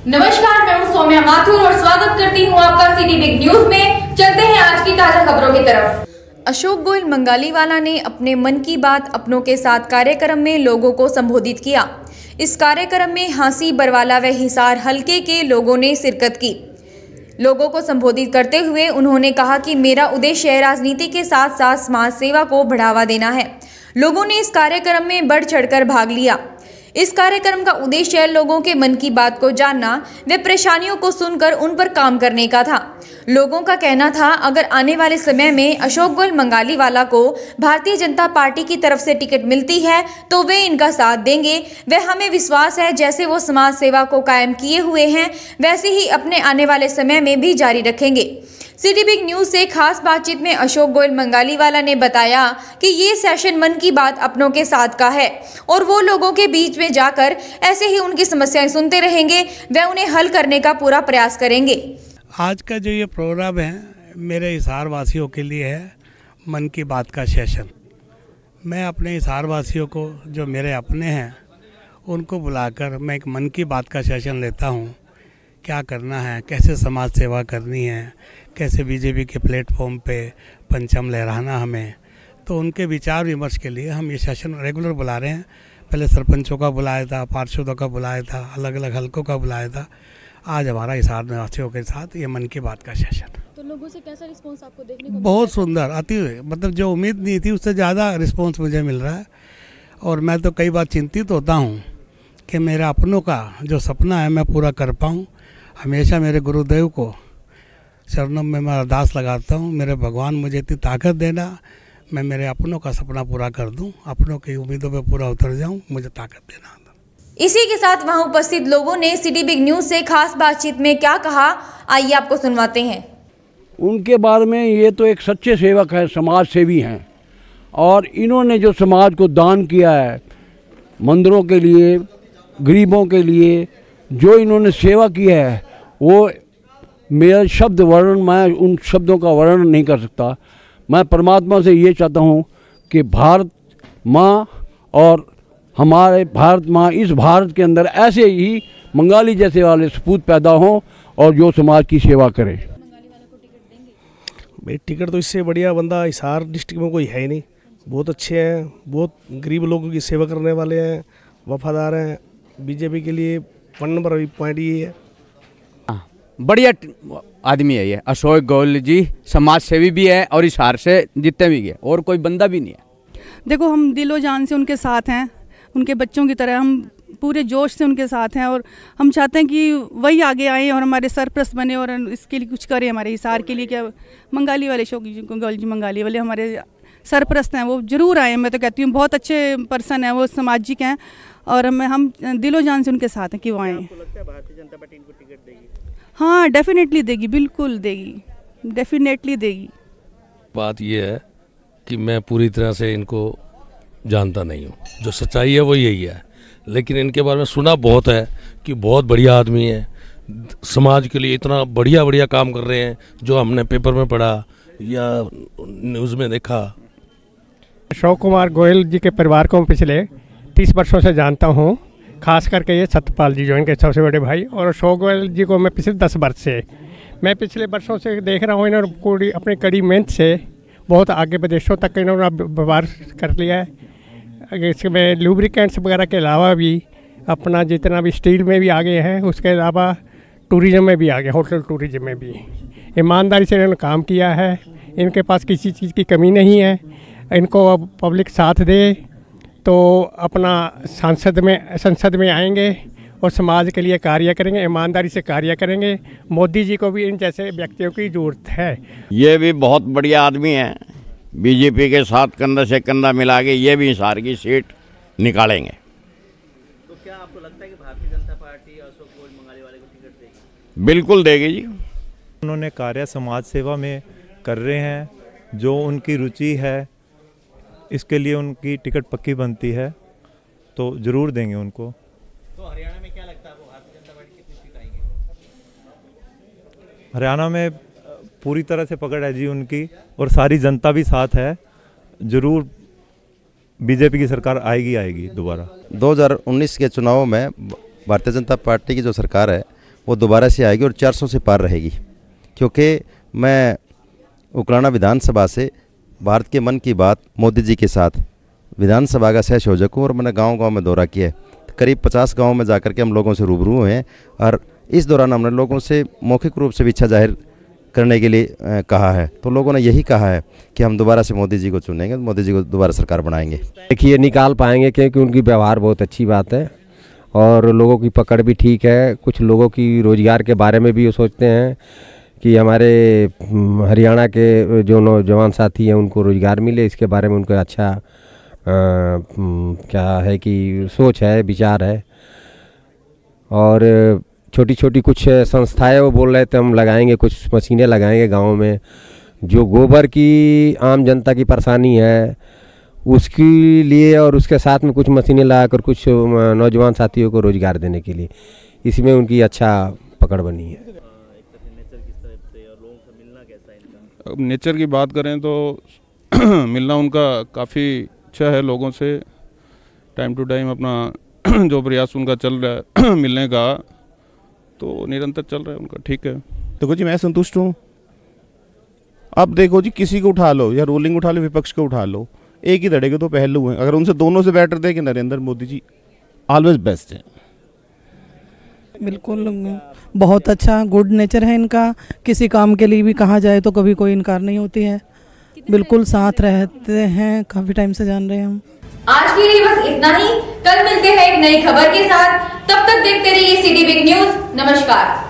नमस्कार, मैं हूं सौम्या माथुर और स्वागत करती हूं आपका सिटी बिग न्यूज में। चलते हैं आज की ताजा खबरों की तरफ। अशोक गोयल मंगालीवाला ने अपने मन की बात अपनों के साथ कार्यक्रम में लोगों को संबोधित किया। इस कार्यक्रम में हांसी, बरवाला व हिसार हलके के लोगों ने शिरकत की। लोगों को संबोधित करते हुए उन्होंने कहा कि मेरा उद्देश्य राजनीति के साथ साथ समाज सेवा को बढ़ावा देना है। लोगों ने इस कार्यक्रम में बढ़ चढ़कर भाग लिया। इस कार्यक्रम का उद्देश्य लोगों के मन की बात को जानना व परेशानियों को सुनकर उन पर काम करने का था। लोगों का कहना था, अगर आने वाले समय में अशोक गोयल मंगालीवाला को भारतीय जनता पार्टी की तरफ से टिकट मिलती है तो वे इनका साथ देंगे। व हमें विश्वास है जैसे वो समाज सेवा को कायम किए हुए हैं वैसे ही अपने आने वाले समय में भी जारी रखेंगे। सिटी बिग न्यूज से खास बातचीत में अशोक गोयल मंगालीवाला ने बताया कि ये सेशन मन की बात अपनों के साथ का है और वो लोगों के बीच में जाकर ऐसे ही उनकी समस्याएं सुनते रहेंगे व उन्हें हल करने का पूरा प्रयास करेंगे। आज का जो ये प्रोग्राम है मेरे हिसार वासियों के लिए है मन की बात का सेशन। मैं अपने हिसार वासियों को जो मेरे अपने हैं उनको बुलाकर मैं एक मन की बात का सेशन लेता हूँ। क्या करना है, कैसे समाज सेवा करनी है, कैसे बीजेपी के प्लेटफॉर्म पे पंचम लहराना हमें, तो उनके विचार विमर्श के लिए हम ये सेशन रेगुलर बुला रहे हैं। पहले सरपंचों का बुलाया था, पार्षदों का बुलाया था, अलग अलग हलकों का बुलाया था। आज हमारा हिसार निवासियों के साथ ये मन की बात का सेशन। तो लोगों से कैसा रिस्पांस आपको देखने को बहुत सुंदर, अति मतलब जो उम्मीद नहीं थी उससे ज़्यादा रिस्पांस मुझे मिल रहा है। और मैं तो कई बार चिंतित होता हूँ कि मेरे अपनों का जो सपना है मैं पूरा कर पाऊँ। हमेशा मेरे गुरुदेव को चरणों में मैं अरदास लगाता हूँ, मेरे भगवान मुझे इतनी ताकत देना, मैं मेरे अपनों का सपना पूरा कर दूँ, अपनों की उम्मीदों पे पूरा उतर जाऊँ, मुझे ताकत देना। इसी के साथ वहां उपस्थित लोगों ने सिटी बिग न्यूज से खास बातचीत में क्या कहा, आइए आपको सुनवाते हैं। उनके बारे में ये तो एक सच्चे सेवक है, समाज सेवी हैं और इन्होंने जो समाज को दान किया है, मंदिरों के लिए, गरीबों के लिए जो इन्होंने सेवा की है, वो मेरा शब्द वर्णन, मैं उन शब्दों का वर्णन नहीं कर सकता। मैं परमात्मा से ये चाहता हूँ कि भारत माँ और हमारे भारत माँ इस भारत के अंदर ऐसे ही मंगाली जैसे वाले सपूत पैदा हों और जो समाज की सेवा करें। भाई टिकट तो इससे बढ़िया बंदा हिसार डिस्ट्रिक्ट में कोई है ही नहीं। बहुत अच्छे हैं, बहुत गरीब लोगों की सेवा करने वाले हैं, वफादार हैं। बीजेपी के लिए 1 नंबर पॉइंट ये है। बढ़िया आदमी है ये अशोक गोयल जी, समाज सेवी भी है और हिसार से जितने भी गए और कोई बंदा भी नहीं है। देखो, हम दिलो जान से उनके साथ हैं, उनके बच्चों की तरह हम पूरे जोश से उनके साथ हैं और हम चाहते हैं कि वही आगे आए और हमारे सरप्रस्त बने और इसके लिए कुछ करें हमारे हिसार के लिए। क्या मंगाली वाले अशोक गोयल जी मंगाली वाले हमारे सरप्रस्त हैं, वो जरूर आए। मैं तो कहती हूँ बहुत अच्छे पर्सन हैं, वो सामाजिक हैं और हम दिलो जान से उनके साथ हैं कि वो आए। भारतीय जनता पार्टी इनको टिकट देगी? हाँ, डेफिनेटली देगी, बिल्कुल देगी, डेफिनेटली देगी। बात यह है कि मैं पूरी तरह से इनको जानता नहीं हूँ, जो सच्चाई है वो यही है, लेकिन इनके बारे में सुना बहुत है कि बहुत बढ़िया आदमी है, समाज के लिए इतना बढ़िया बढ़िया काम कर रहे हैं जो हमने पेपर में पढ़ा या न्यूज़ में देखा। अशोक कुमार गोयल जी के परिवार को मैं पिछले 30 वर्षों से जानता हूँ, खास करके ये सत्यपाल जी जो इनके सबसे बड़े भाई, और अशोक गोयल जी को मैं पिछले 10 वर्ष से, मैं पिछले वर्षों से देख रहा हूँ। इन्होंने पूरी अपनी कड़ी मेहनत से बहुत आगे विदेशों तक इन्होंने व्यवहार कर लिया है। इसमें लुब्रिकेंट्स वगैरह के अलावा भी अपना जितना भी स्टील में भी आगे हैं, उसके अलावा टूरिज़्म में भी आगे, होटल टूरिज़्म में भी ईमानदारी से इन्होंने काम किया है। इनके पास किसी चीज़ की कमी नहीं है। इनको अब पब्लिक साथ दे तो अपना संसद में आएंगे और समाज के लिए कार्य करेंगे, ईमानदारी से कार्य करेंगे। मोदी जी को भी इन जैसे व्यक्तियों की ज़रूरत है। ये भी बहुत बढ़िया आदमी है, बीजेपी के साथ कंधा से कंधा मिला के ये भी हिसार की सीट निकालेंगे। तो क्या आपको लगता है कि भारतीय जनता पार्टी अशोक गोयल मंगालीवाला को टिकट देगी? बिल्कुल देगी जी। उन्होंने कार्य समाज सेवा में कर रहे हैं, जो उनकी रुचि है, इसके लिए उनकी टिकट पक्की बनती है, तो ज़रूर देंगे उनको। तो हरियाणा में क्या लगता है आपको, भारतीय जनता पार्टी कितनी सीट आएंगे? हरियाणा में पूरी तरह से पकड़ है जी उनकी, और सारी जनता भी साथ है। ज़रूर बीजेपी की सरकार आएगी दोबारा। 2019 के चुनावों में भारतीय जनता पार्टी की जो सरकार है वो दोबारा से आएगी और 400 से पार रहेगी। क्योंकि मैं उकलाना विधानसभा से भारत के मन की बात मोदी जी के साथ विधानसभा का सहसंयोजक हूँ और मैंने गांव-गांव में दौरा किया है। करीब 50 गाँव में जाकर के हम लोगों से रूबरू हुए हैं और इस दौरान हमने लोगों से मौखिक रूप से भी इच्छा जाहिर करने के लिए कहा है। तो लोगों ने यही कहा है कि हम दोबारा से मोदी जी को चुनेंगे, मोदी जी को दोबारा सरकार बनाएंगे। देखिए निकाल पाएंगे क्योंकि उनकी व्यवहार बहुत अच्छी बात है और लोगों की पकड़ भी ठीक है। कुछ लोगों की रोज़गार के बारे में भी वो सोचते हैं कि हमारे हरियाणा के जो नौजवान साथी हैं उनको रोज़गार मिले, इसके बारे में उनका अच्छा क्या है कि सोच है, विचार है। और छोटी छोटी कुछ संस्थाएं वो बोल रहे थे हम लगाएंगे, कुछ मशीनें लगाएंगे गाँव में। जो गोबर की आम जनता की परेशानी है उसके लिए और उसके साथ में कुछ मशीनें लगाकर कुछ नौजवान साथियों को रोज़गार देने के लिए, इसमें उनकी अच्छा पकड़ बनी है। अब नेचर की बात करें तो मिलना उनका काफ़ी अच्छा है लोगों से। टाइम टू टाइम अपना जो प्रयास उनका चल रहा है मिलने का, तो निरंतर चल रहा है उनका, ठीक है। देखो जी मैं संतुष्ट हूँ। अब देखो जी किसी को उठा लो या रूलिंग उठा लो, विपक्ष को उठा लो, एक ही धड़े के तो पहलू हैं। अगर उनसे दोनों से बेटर थे कि नरेंद्र मोदी जी ऑलवेज बेस्ट हैं। बिल्कुल बहुत अच्छा गुड नेचर है इनका। किसी काम के लिए भी कहा जाए तो कभी कोई इनकार नहीं होती है। बिल्कुल साथ रहते हैं, काफ़ी टाइम से जान रहे हैं हम। आज के लिए बस इतना ही। कल मिलते हैं एक नई खबर के साथ। तब तक देखते रहिए सिटी बिग न्यूज। नमस्कार।